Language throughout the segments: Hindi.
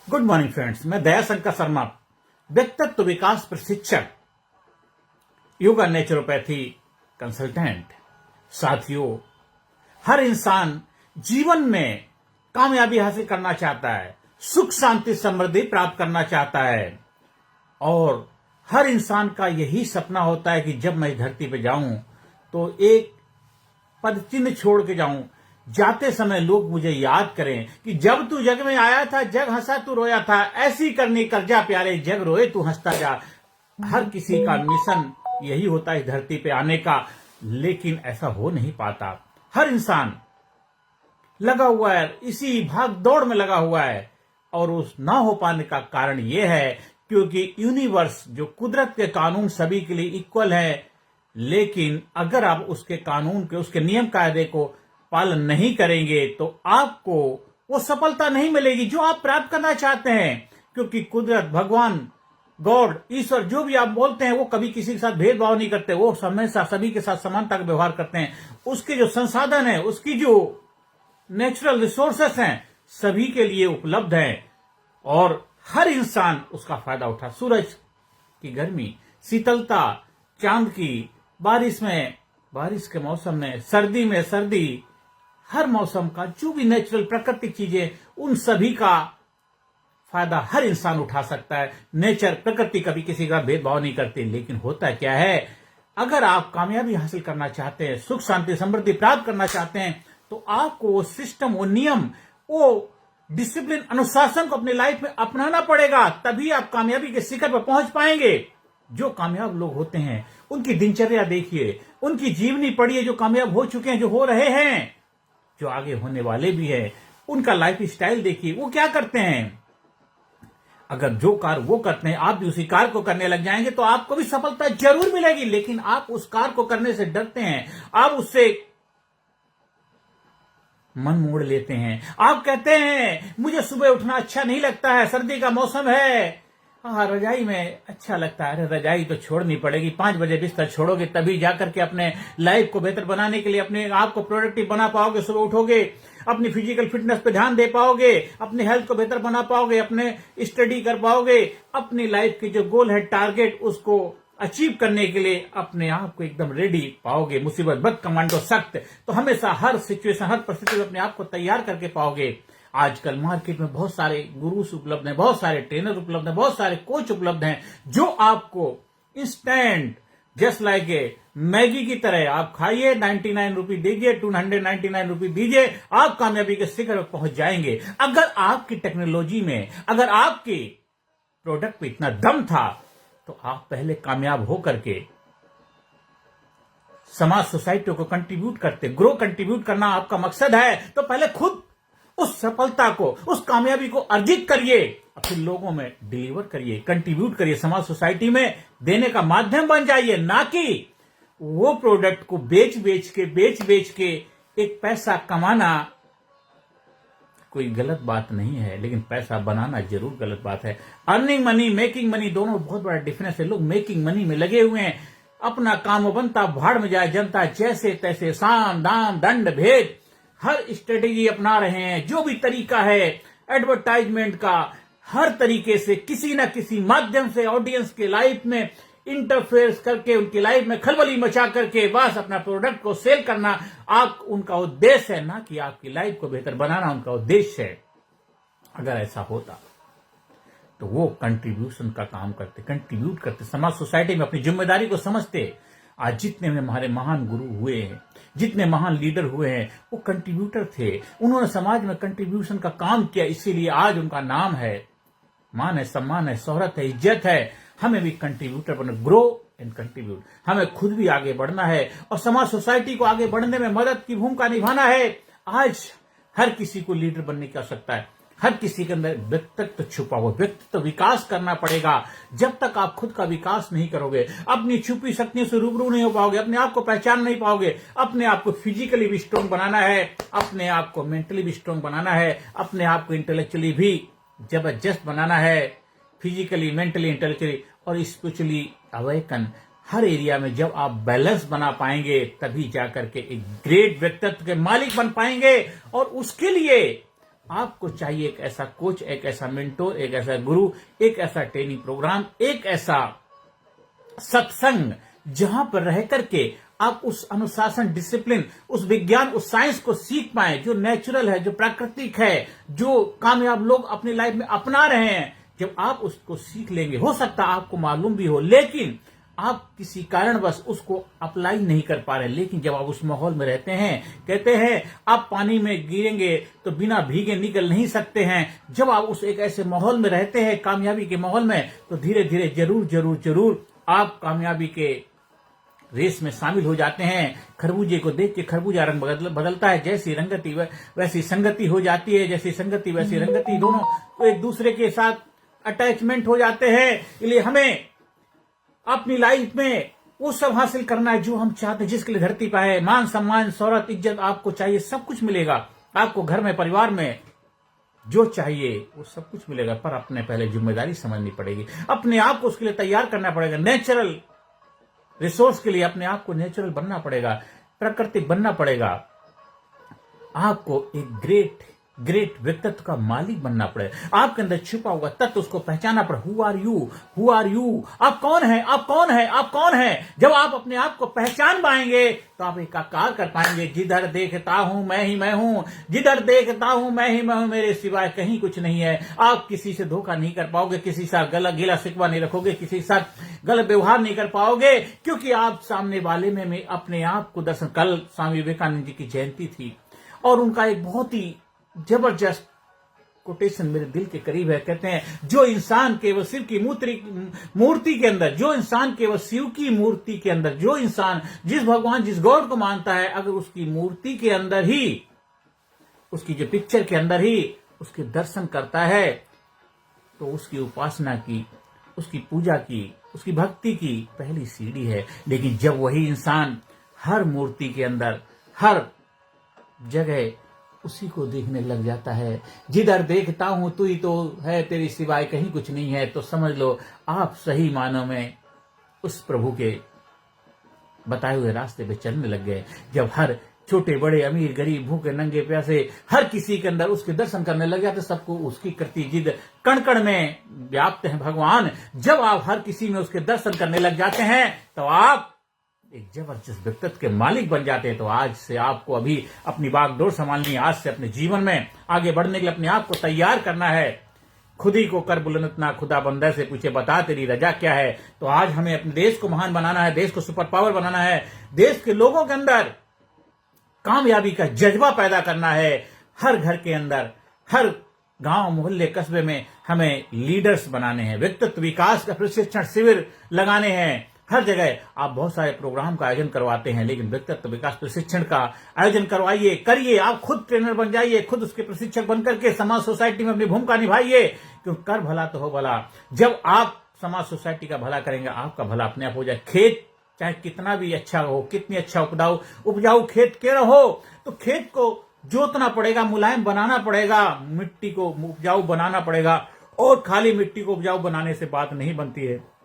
गुड मॉर्निंग फ्रेंड्स, मैं दयाशंकर शर्मा, व्यक्तित्व विकास प्रशिक्षक, योगा नेचुरोपैथी कंसल्टेंट। साथियों, हर इंसान जीवन में कामयाबी हासिल करना चाहता है, सुख शांति समृद्धि प्राप्त करना चाहता है और हर इंसान का यही सपना होता है कि जब मैं इस धरती पे जाऊं तो एक पद चिन्ह छोड़ के जाऊं, जाते समय लोग मुझे याद करें कि जब तू जग में आया था जग हंसा तू रोया था, ऐसी करनी कर जा प्यारे जग रोए तू हंसता जा। हर किसी का मिशन यही होता है धरती पे आने का, लेकिन ऐसा हो नहीं पाता। हर इंसान लगा हुआ है, इसी भाग दौड़ में लगा हुआ है और उस ना हो पाने का कारण यह है क्योंकि यूनिवर्स जो कुदरत के कानून सभी के लिए इक्वल है, लेकिन अगर आप उसके कानून के उसके नियम कायदे को पालन नहीं करेंगे तो आपको वो सफलता नहीं मिलेगी जो आप प्राप्त करना चाहते हैं। क्योंकि कुदरत, भगवान, गॉड, ईश्वर जो भी आप बोलते हैं वो कभी किसी के साथ भेदभाव नहीं करते, वो हमेशा सभी के साथ समानता का व्यवहार करते हैं। उसके जो संसाधन है, उसकी जो नेचुरल रिसोर्सेस हैं, सभी के लिए उपलब्ध हैं और हर इंसान उसका फायदा उठा। सूरज की गर्मी, शीतलता, चांद की बारिश में, बारिश के मौसम में, सर्दी में सर्दी, हर मौसम का जो भी नेचुरल प्राकृतिक चीजें, उन सभी का फायदा हर इंसान उठा सकता है। नेचर, प्रकृति कभी किसी का भेदभाव नहीं करती। लेकिन होता क्या है, अगर आप कामयाबी हासिल करना चाहते हैं, सुख शांति समृद्धि प्राप्त करना चाहते हैं, तो आपको वो सिस्टम, वो नियम, वो डिसिप्लिन, अनुशासन को अपनी लाइफ में अपनाना पड़ेगा। तभी आप कामयाबी के शिखर पर पहुंच पाएंगे। जो कामयाब लोग होते हैं उनकी दिनचर्या देखिए, उनकी जीवनी पढ़िए, जो कामयाब हो चुके हैं, जो हो रहे हैं, जो आगे होने वाले भी हैं, उनका लाइफ स्टाइल देखिए, वो क्या करते हैं। अगर जो कार्य वो करते हैं आप भी उसी कार्य को करने लग जाएंगे तो आपको भी सफलता जरूर मिलेगी। लेकिन आप उस कार्य को करने से डरते हैं, आप उससे मन मोड़ लेते हैं। आप कहते हैं मुझे सुबह उठना अच्छा नहीं लगता है, सर्दी का मौसम है, हाँ रजाई में अच्छा लगता है। अरे रजाई तो छोड़नी पड़ेगी, 5 बजे बिस्तर छोड़ोगे तभी जाकर के अपने लाइफ को बेहतर बनाने के लिए अपने आप को प्रोडक्टिव बना पाओगे। सुबह उठोगे, अपनी फिजिकल फिटनेस पे ध्यान दे पाओगे, अपनी हेल्थ को बेहतर बना पाओगे, अपने स्टडी कर पाओगे, अपनी लाइफ की जो गोल है, टारगेट, उसको अचीव करने के लिए अपने आप को एकदम रेडी पाओगे। मुसीबत बद कमांडो सख्त, तो हमेशा हर सिचुएशन, हर परिस्थिति में अपने आप को तैयार करके पाओगे। आजकल मार्केट में बहुत सारे गुरुस उपलब्ध हैं, बहुत सारे ट्रेनर उपलब्ध हैं, बहुत सारे कोच उपलब्ध हैं जो आपको instant, just like a Maggi की तरह, आप खाइए, 99 रुपी दीजिए, 299 रुपी दीजिए, आप कामयाबी के शिखर पर पहुंच जाएंगे। अगर आपकी टेक्नोलॉजी में, अगर आपके प्रोडक्ट में इतना दम था तो आप पहले कामयाब हो करके समाज, सोसाइटी को कंट्रीब्यूट करते। ग्रो, कंट्रीब्यूट करना आपका मकसद है तो पहले खुद उस सफलता को, उस कामयाबी को अर्जित करिए और फिर लोगों में डिलीवर करिए, कंट्रीब्यूट करिए, समाज सोसाइटी में देने का माध्यम बन जाइए। ना कि वो प्रोडक्ट को बेच बेच के एक पैसा कमाना कोई गलत बात नहीं है, लेकिन पैसा बनाना जरूर गलत बात है। अर्निंग मनी, मेकिंग मनी, दोनों बहुत बड़ा डिफरेंस है। लोग मेकिंग मनी में लगे हुए हैं, अपना काम बनता, भाड़ में जाए जनता, जैसे तैसे साम दाम दंड भेद हर स्ट्रेटेजी अपना रहे हैं। जो भी तरीका है एडवर्टाइजमेंट का, हर तरीके से किसी न किसी माध्यम से ऑडियंस के लाइफ में इंटरफेयर करके, उनकी लाइफ में खलबली मचा करके बस अपना प्रोडक्ट को सेल करना आप उनका उद्देश्य है, ना कि आपकी लाइफ को बेहतर बनाना उनका उद्देश्य है। अगर ऐसा होता तो वो कंट्रीब्यूशन का काम करते, कंट्रीब्यूट करते, समाज सोसाइटी में अपनी जिम्मेदारी को समझते। आज जितने हमारे महान गुरु हुए हैं, जितने महान लीडर हुए हैं, वो कंट्रीब्यूटर थे। उन्होंने समाज में कंट्रीब्यूशन का काम किया, इसीलिए आज उनका नाम है, मान है, सम्मान है, शोहरत है, इज्जत है। हमें भी कंट्रीब्यूटर बनना, ग्रो एंड कंट्रीब्यूट। हमें खुद भी आगे बढ़ना है और समाज सोसाइटी को आगे बढ़ने में मदद की भूमिका निभाना है। आज हर किसी को लीडर बनने की आवश्यकता है। हर किसी के अंदर व्यक्तित्व छुपा हुआ, व्यक्तित्व विकास करना पड़ेगा। जब तक आप खुद का विकास नहीं करोगे, अपनी छुपी शक्तियों से रूबरू नहीं हो पाओगे, अपने आप को पहचान नहीं पाओगे। अपने आप को फिजिकली भी स्ट्रांग बनाना है, अपने आप को मेंटली भी स्ट्रांग बनाना है, अपने आप को इंटेलेक्चुअली भी जबरदस्त बनाना है, फिजिकली, मेंटली, इंटेलेक्चुअली और स्पिरिचुअली अवेकन। हर एरिया में जब आप बैलेंस बना पाएंगे तभी जाकर के एक ग्रेट व्यक्तित्व के मालिक बन पाएंगे। और उसके लिए आपको चाहिए एक ऐसा कोच, एक ऐसा मेंटोर, एक ऐसा गुरु, एक ऐसा ट्रेनिंग प्रोग्राम, एक ऐसा सत्संग जहां पर रह करके आप उस अनुशासन, डिसिप्लिन, उस विज्ञान, उस साइंस को सीख पाए जो नेचुरल है, जो प्राकृतिक है, जो कामयाब लोग अपनी लाइफ में अपना रहे हैं। जब आप उसको सीख लेंगे, हो सकता है आपको मालूम भी हो, लेकिन आप किसी कारणवश उसको अप्लाई नहीं कर पा रहे। लेकिन जब आप उस माहौल में रहते हैं, कहते हैं आप पानी में गिरेंगे तो बिना भीगे निकल नहीं सकते हैं। जब आप उस एक ऐसे माहौल में रहते हैं, कामयाबी के माहौल में, तो धीरे धीरे जरूर जरूर जरूर आप कामयाबी के रेस में शामिल हो जाते हैं। खरबूजे को देख के खरबूजा रंग बदलता है, जैसी रंगति वैसी संगति हो जाती है, जैसी संगति वैसी रंगति, दोनों एक दूसरे के साथ अटैचमेंट हो जाते हैं। इसलिए हमें अपनी लाइफ में वो सब हासिल करना है जो हम चाहते हैं, जिसके लिए धरती पर है। मान सम्मान, शौहरत, इज्जत आपको चाहिए, सब कुछ मिलेगा आपको। घर में, परिवार में जो चाहिए वो सब कुछ मिलेगा, पर अपने पहले जिम्मेदारी समझनी पड़ेगी। अपने आप को उसके लिए तैयार करना पड़ेगा। नेचुरल रिसोर्स के लिए अपने आप को नेचुरल बनना पड़ेगा, प्राकृतिक बनना पड़ेगा। आपको एक ग्रेट व्यक्तित्व का मालिक बनना पड़ेगा। आपके अंदर छुपा हुआ तत्व, उसको पहचाना पड़े। हु आर यू, आप कौन है, आप कौन है, आप कौन है। जब आप अपने आप को पहचान पाएंगे तो आप एकाकार कर पाएंगे। जिधर देखता हूं मैं ही मैं हूं, जिधर देखता हूं मैं ही मैं हूं, मेरे सिवाय कहीं कुछ नहीं है। आप किसी से धोखा नहीं कर पाओगे, किसी से गिला शिकवा नहीं रखोगे, किसी के साथ गलत व्यवहार नहीं कर पाओगे, क्योंकि आप सामने वाले में अपने आप को दर्शन। कल स्वामी विवेकानंद जी की जयंती थी और उनका एक बहुत ही जबरदस्त कोटेशन मेरे दिल के करीब है। कहते हैं जो इंसान केवल शिव की मूर्ति के अंदर, जो इंसान केवल शिव की मूर्ति के अंदर, जो इंसान जिस भगवान, जिस गॉड को मानता है, अगर उसकी मूर्ति के अंदर ही, उसकी जो पिक्चर के अंदर ही उसके दर्शन करता है, तो उसकी उपासना की, उसकी पूजा की, उसकी भक्ति की पहली सीढ़ी है। लेकिन जब वही इंसान हर मूर्ति के अंदर, हर जगह उसी को देखने लग जाता है, जिधर देखता हूं तू ही तो है, तेरी सिवाय कहीं कुछ नहीं है, तो समझ लो आप सही मानों में उस प्रभु के बताए हुए रास्ते पे चलने लग गए। जब हर छोटे बड़े, अमीर गरीब, भूखे नंगे प्यासे, हर किसी के अंदर उसके दर्शन करने लग जाते, सबको उसकी करती जिद कण कण में व्याप्त है भगवान। जब आप हर किसी में उसके दर्शन करने लग जाते हैं तो आप एक जबरदस्त व्यक्तित्व के मालिक बन जाते हैं। तो आज से आपको अभी अपनी बागडोर संभालनी है। आज से अपने जीवन में आगे बढ़ने के लिए अपने आप को तैयार करना है। खुद ही को कर बुलंद ना, खुदा बंदा से पूछे बता तेरी रजा क्या है। तो आज हमें अपने देश को महान बनाना है, देश को सुपर पावर बनाना है, देश के लोगों के अंदर कामयाबी का जज्बा पैदा करना है। हर घर के अंदर, हर गांव, मोहल्ले, कस्बे में हमें लीडर्स बनाने हैं। व्यक्तित्व विकास का प्रशिक्षण शिविर लगाने हैं। हर जगह आप बहुत सारे प्रोग्राम का आयोजन करवाते हैं, लेकिन व्यक्तित्व विकास प्रशिक्षण का आयोजन करवाइए, करिए। आप खुद ट्रेनर बन जाइए, खुद उसके प्रशिक्षक बनकर के समाज सोसाइटी में अपनी भूमिका निभाइए, क्योंकि कर भला तो हो भला। जब आप समाज सोसाइटी का भला करेंगे, आपका भला अपने आप हो जाए। खेत चाहे कितना भी अच्छा हो, कितनी अच्छा उपजाऊ खेत क्यों ना हो, तो खेत को जोतना पड़ेगा, मुलायम बनाना पड़ेगा, मिट्टी को उपजाऊ बनाना पड़ेगा। और खाली मिट्टी को उपजाऊ बनाने से बात नहीं बनती है,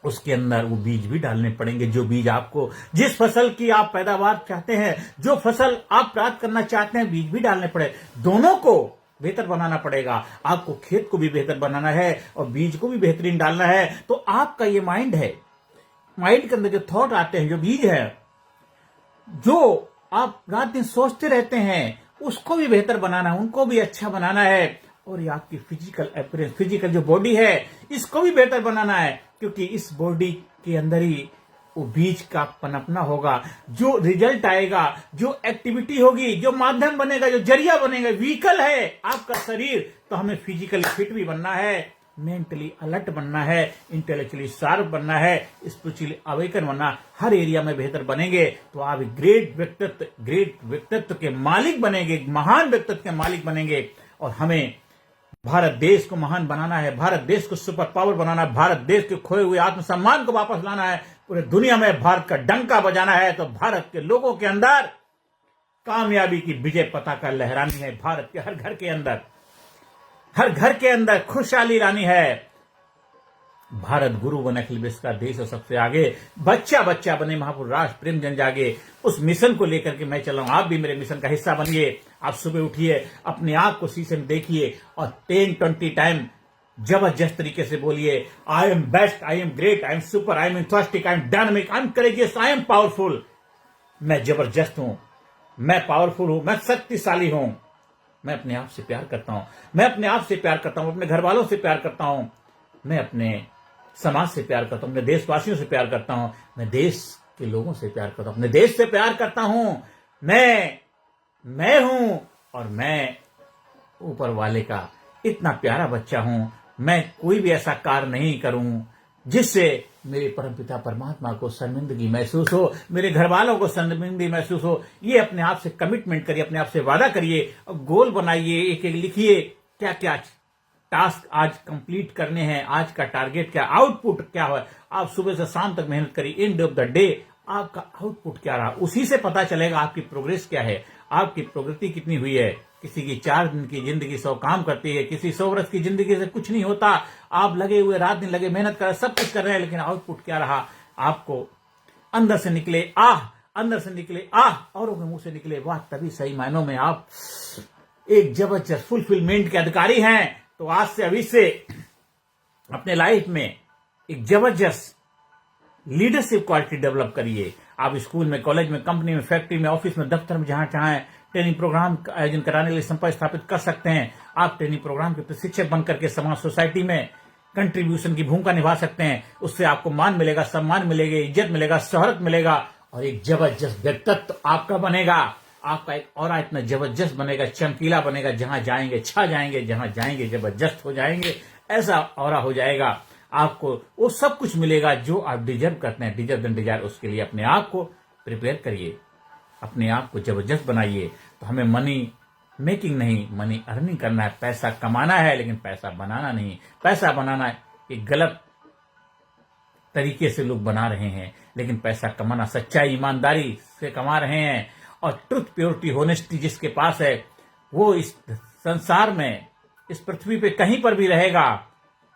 उसके अंदर वो बीज भी डालने पड़ेंगे। जो बीज आपको, जिस फसल की आप पैदावार चाहते हैं, जो फसल आप प्राप्त करना चाहते हैं, बीज भी डालने पड़े। दोनों को बेहतर बनाना पड़ेगा। आपको खेत को भी बेहतर बनाना है और बीज को भी बेहतरीन डालना है। तो आपका ये माइंड है, माइंड के अंदर जो थॉट आते हैं, जो बीज है, जो आप रात दिन सोचते रहते हैं, उसको भी बेहतर बनाना है, उनको भी अच्छा बनाना है। और ये आपकी फिजिकल अपीयरेंस, फिजिकल जो बॉडी है, इसको भी बेहतर बनाना है, क्योंकि इस बॉडी के अंदर ही वो बीज का पनपना होगा। जो रिजल्ट आएगा, जो एक्टिविटी होगी, जो माध्यम बनेगा, जो जरिया बनेगा, व्हीकल है आपका शरीर। तो हमें फिजिकली फिट भी बनना है, मेंटली अलर्ट बनना है, इंटेलेक्चुअली शार्प बनना है, स्पिरिचुअली अवेकन बनना। हर एरिया में बेहतर बनेंगे तो आप ग्रेट व्यक्तित्व के मालिक बनेंगे, महान व्यक्तित्व के मालिक बनेंगे। और हमें भारत देश को महान बनाना है, भारत देश को सुपर पावर बनाना है, भारत देश के खोए हुए आत्मसम्मान को वापस लाना है, पूरे दुनिया में भारत का डंका बजाना है। तो भारत के लोगों के अंदर कामयाबी की विजय पताका लहरानी है। भारत के हर घर के अंदर खुशहाली लानी है। भारत गुरु बने अखिल विश्व का देश और सबसे आगे, बच्चा बच्चा बने महापुरुष राष्ट्र प्रेम जन जागे। उस मिशन को लेकर के मैं चल रहा हूं, आप भी मेरे मिशन का हिस्सा बनिए। आप सुबह उठिए, अपने आप को शीशे में देखिए और 10-20 टाइम जबरदस्त तरीके से बोलिए, I am best, I am great, I am super, I am enthusiastic, I am dynamic, I am courageous, I am powerful. मैं जबरदस्त हूं, मैं पावरफुल हूं, मैं शक्तिशाली हूं। मैं अपने आप से प्यार करता हूं, मैं अपने आप से प्यार करता हूं, अपने घर वालों से प्यार करता हूं, मैं अपने समाज से प्यार करता हूं, अपने देशवासियों से प्यार करता हूं, मैं देश के लोगों से प्यार करता हूं, अपने देश से प्यार करता हूं। मैं हूं और मैं ऊपर वाले का इतना प्यारा बच्चा हूं। मैं कोई भी ऐसा कार्य नहीं करूं जिससे मेरे परमपिता परमात्मा को शर्मिंदगी महसूस हो, मेरे घर वालों को शर्मिंदगी महसूस हो। ये अपने आप से कमिटमेंट करिए, अपने आप से वादा करिए, गोल बनाइए, एक एक लिखिए क्या क्या टास्क आज कंप्लीट करने हैं, आज का टारगेट क्या, आउटपुट क्या है। आप सुबह से शाम तक मेहनत करिए, एंड ऑफ द डे आपका आउटपुट क्या रहा, उसी से पता चलेगा आपकी प्रोग्रेस क्या है, आपकी प्रगति कितनी हुई है। किसी की 4 दिन की जिंदगी 100 काम करती है, किसी 100 वर्ष की जिंदगी से कुछ नहीं होता। आप लगे हुए रात दिन लगे, मेहनत कर रहे, सब कुछ कर रहे हैं, लेकिन आउटपुट क्या रहा। आपको अंदर से निकले आह, अंदर से निकले आह, औरों के मुंह से निकले वाह, तभी सही मायनों में आप एक जबरदस्त फुलफिलमेंट के अधिकारी हैं। तो आज से अभी से अपने लाइफ में एक जबरदस्त लीडरशिप क्वालिटी डेवलप करिए। आप स्कूल में, कॉलेज में, कंपनी में, फैक्ट्री में, ऑफिस में, दफ्तर में, जहां चाहें ट्रेनिंग प्रोग्राम का आयोजन कराने के लिए संपर्क स्थापित कर सकते हैं। आप ट्रेनिंग प्रोग्राम के प्रशिक्षक बनकर के समाज सोसाइटी में कंट्रीब्यूशन की भूमिका निभा सकते हैं। उससे आपको मान मिलेगा, सम्मान मिलेगा, इज्जत मिलेगा, शोहरत मिलेगा और एक जबरदस्त व्यक्तित्व आपका बनेगा। आपका एक और इतना जबरदस्त बनेगा, चमकीला बनेगा, जहां जाएंगे छा जाएंगे, जहां जाएंगे जबरदस्त हो जाएंगे, ऐसा और हो जाएगा। आपको वो सब कुछ मिलेगा जो आप डिजर्व करते हैं, डिजर्व एंड डिजायर। उसके लिए अपने आप को प्रिपेयर करिए, अपने आप को जबरदस्त बनाइए। तो हमें मनी मेकिंग नहीं, मनी अर्निंग करना है, पैसा कमाना है, लेकिन पैसा बनाना नहीं। पैसा बनाना एक गलत तरीके से लोग बना रहे हैं, लेकिन पैसा कमाना सच्चाई ईमानदारी से कमा रहे हैं। और ट्रुथ, प्योरिटी, होनेस्टी जिसके पास है वो इस संसार में, इस पृथ्वी पे कहीं पर भी रहेगा,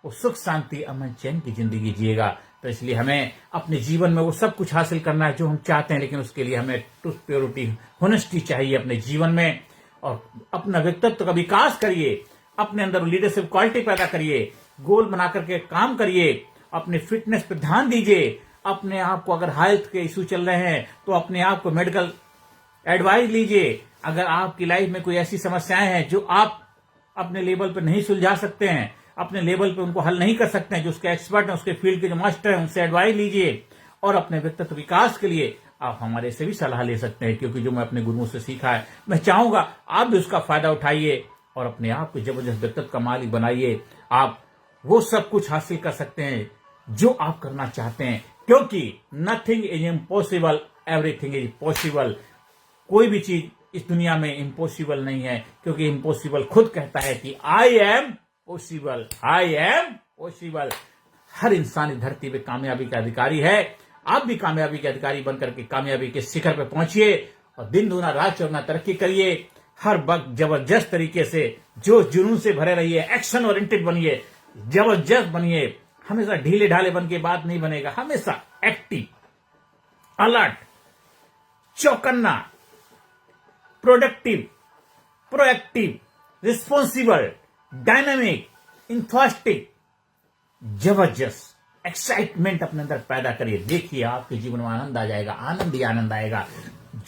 वो सुख शांति अमन चैन की जिंदगी जिएगा। तो इसलिए हमें अपने जीवन में वो सब कुछ हासिल करना है जो हम चाहते हैं, लेकिन उसके लिए हमें ट्रुथ, प्योरिटी, होनेस्टी चाहिए अपने जीवन में। और अपना व्यक्तित्व का विकास करिए, अपने अंदर लीडरशिप क्वालिटी पैदा करिए, गोल बना करके काम करिए, अपने फिटनेस पर ध्यान दीजिए। अपने आप को, अगर हेल्थ के इश्यू चल रहे हैं तो अपने आप को मेडिकल एडवाइस लीजिए। अगर आपकी लाइफ में कोई ऐसी समस्याएं हैं जो आप अपने लेवल पर नहीं सुलझा सकते हैं, अपने लेवल पे उनको हल नहीं कर सकते हैं, जो उसके एक्सपर्ट हैं, उसके फील्ड के जो मास्टर हैं, उनसे एडवाइस लीजिए। और अपने व्यक्तित्व विकास के लिए आप हमारे से भी सलाह ले सकते हैं, क्योंकि जो मैं अपने गुरुओं से सीखा है, मैं चाहूंगा आप भी उसका फायदा उठाइए और अपने आप को जबरदस्त व्यक्तित्व का मालिक बनाइए। आप वो सब कुछ हासिल कर सकते हैं जो आप करना चाहते हैं, क्योंकि nothing is impossible, everything is possible. कोई भी चीज इस दुनिया में इम्पॉसिबल नहीं है, क्योंकि इम्पॉसिबल खुद कहता है कि I am possible, I am possible. हर इंसान इस धरती पे कामयाबी का अधिकारी है। आप भी कामयाबी के अधिकारी बनकर के कामयाबी के शिखर पे पहुंचिए और दिन दूना रात चौगुना तरक्की करिए। हर वक्त जबरदस्त तरीके से जोश जुनून से भरे रहिए, एक्शन ओरिएंटेड बनिए, जबरदस्त बनिए। हमेशा ढीले ढाले बन के बात नहीं बनेगा, हमेशा एक्टिव, अलर्ट, चौकन्ना, productive, proactive, responsible, dynamic, enthusiastic, जबरदस्त एक्साइटमेंट अपने अंदर पैदा करिए। देखिए आपके जीवन में आनंद आ जाएगा, आनंद ही आनंद आएगा।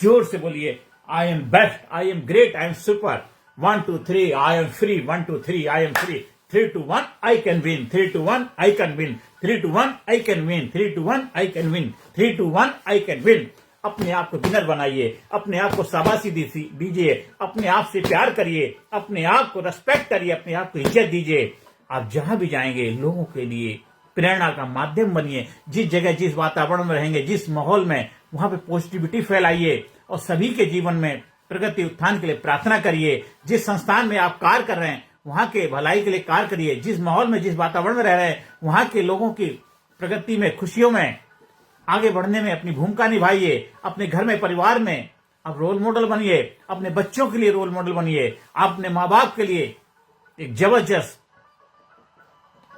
जोर से बोलिए, I am best, I am great, I am super. 1 2 3 I am free, 1 2 3 I am free, 3 2 1 I can win, 3 2 1 I can win, 3 2 1 I can win, 3 2 1 I can win, 3 2 1 I can win. अपने आप को विनर बनाइए, अपने आप को शाबाशी दीजिए, अपने आप से प्यार करिए, अपने आप को रेस्पेक्ट करिए, अपने आप को इज्जत दीजिए। आप जहां भी जाएंगे लोगों के लिए प्रेरणा का माध्यम बनिए। जिस जगह, जिस वातावरण में रहेंगे, जिस माहौल में, वहां पे पॉजिटिविटी फैलाइए और सभी के जीवन में प्रगति उत्थान के लिए प्रार्थना करिए। जिस संस्थान में आप कार्य कर रहे हैं वहां के भलाई के लिए कार्य करिए। जिस माहौल में, जिस वातावरण में रह रहे हैं वहां के लोगों की प्रगति में, खुशियों में आगे बढ़ने में अपनी भूमिका निभाइए। अपने घर में, परिवार में आप रोल मॉडल बनिए, अपने बच्चों के लिए रोल मॉडल बनिए, आप अपने माँ बाप के लिए एक जबरदस्त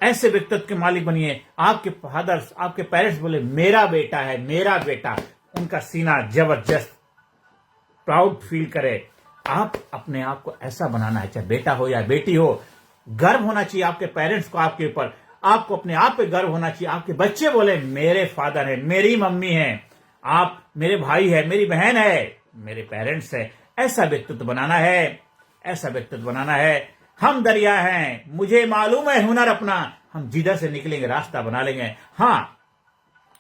ऐसे व्यक्तित्व के मालिक बनिए। आपके फादर्स, आपके पेरेंट्स बोले मेरा बेटा है, मेरा बेटा, उनका सीना जबरदस्त प्राउड फील करे। आप अपने आप को ऐसा बनाना है, चाहे बेटा हो या बेटी हो, गर्व होना चाहिए आपके पेरेंट्स को आपके ऊपर। आपको अपने आप पे गर्व होना चाहिए। आपके बच्चे बोले मेरे फादर है, मेरी मम्मी है, आप मेरे भाई है, मेरी बहन है, मेरे पेरेंट्स है। ऐसा व्यक्तित्व बनाना है, ऐसा व्यक्तित्व बनाना है। हम दरिया हैं, मुझे मालूम है हुनर अपना, हम जिधर से निकलेंगे रास्ता बना लेंगे। हाँ,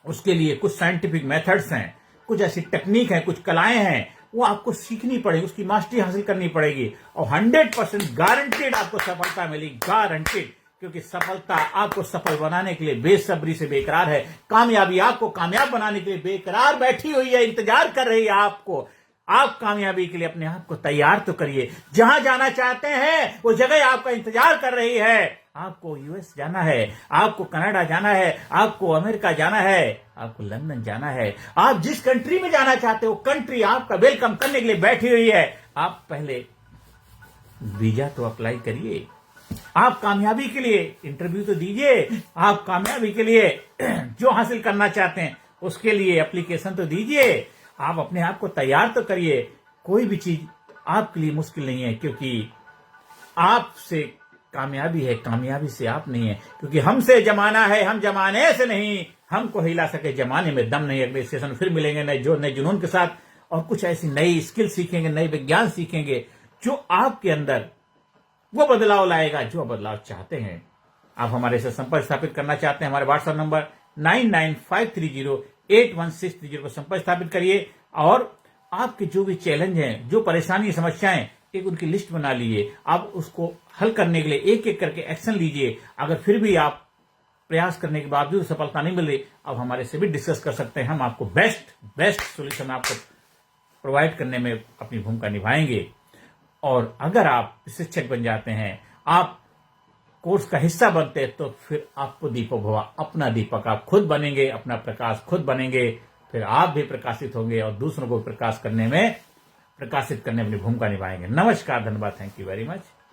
उसके लिए कुछ साइंटिफिक मेथड्स हैं, कुछ ऐसी टेक्निक है, कुछ कलाएं हैं, वो आपको सीखनी पड़ेगी, उसकी मास्टरी हासिल करनी पड़ेगी और 100% गारंटेड आपको सफलता मिलेगी, गारंटेड। क्योंकि सफलता आपको सफल बनाने के लिए बेसब्री से बेकरार है। कामयाबी आपको कामयाब बनाने के लिए बेकरार बैठी हुई है, इंतजार कर रही है आपको। आप कामयाबी के लिए अपने आप को तैयार तो करिए। जहां जाना चाहते हैं वो जगह आपका इंतजार कर रही है। आपको यूएस जाना है, आपको कनाडा जाना है, आपको अमेरिका जाना है, आपको लंदन जाना है। आप जिस कंट्री में जाना चाहते हो, कंट्री आपका वेलकम करने के लिए बैठी हुई है। आप पहले वीजा तो अप्लाई करिए। आप कामयाबी के लिए इंटरव्यू तो दीजिए। आप कामयाबी के लिए जो हासिल करना चाहते हैं उसके लिए एप्लीकेशन तो दीजिए। आप अपने आप को तैयार तो करिए। कोई भी चीज आपके लिए मुश्किल नहीं है, क्योंकि आपसे कामयाबी है, कामयाबी से आप नहीं है। क्योंकि हमसे जमाना है, हम जमाने से नहीं। हमको हिला सके जमाने में दम नहीं। अगले सेशन फिर मिलेंगे नए जुनून के साथ और कुछ ऐसी नई स्किल सीखेंगे, नए विज्ञान सीखेंगे जो आपके अंदर वो बदलाव लाएगा जो बदलाव चाहते हैं। आप हमारे से संपर्क स्थापित करना चाहते हैं, हमारे व्हाट्सएप नंबर 9953081630 पर संपर्क स्थापित करिए और आपके जो भी चैलेंज हैं, जो परेशानी समस्याएं, एक उनकी लिस्ट बना लीजिए। आप उसको हल करने के लिए एक एक करके एक्शन लीजिए। अगर फिर भी आप प्रयास करने के बावजूद सफलता नहीं मिल रही, अब हमारे से भी डिस्कस कर सकते हैं। हम आपको बेस्ट सोल्यूशन आपको प्रोवाइड करने में अपनी भूमिका निभाएंगे। और अगर आप शिक्षक बन जाते हैं, आप कोर्स का हिस्सा बनते हैं, तो फिर आपको दीपक भवा, अपना दीपक आप खुद बनेंगे, अपना प्रकाश खुद बनेंगे। फिर आप भी प्रकाशित होंगे और दूसरों को प्रकाशित करने में अपनी भूमिका निभाएंगे। नमस्कार, धन्यवाद, थैंक यू वेरी मच।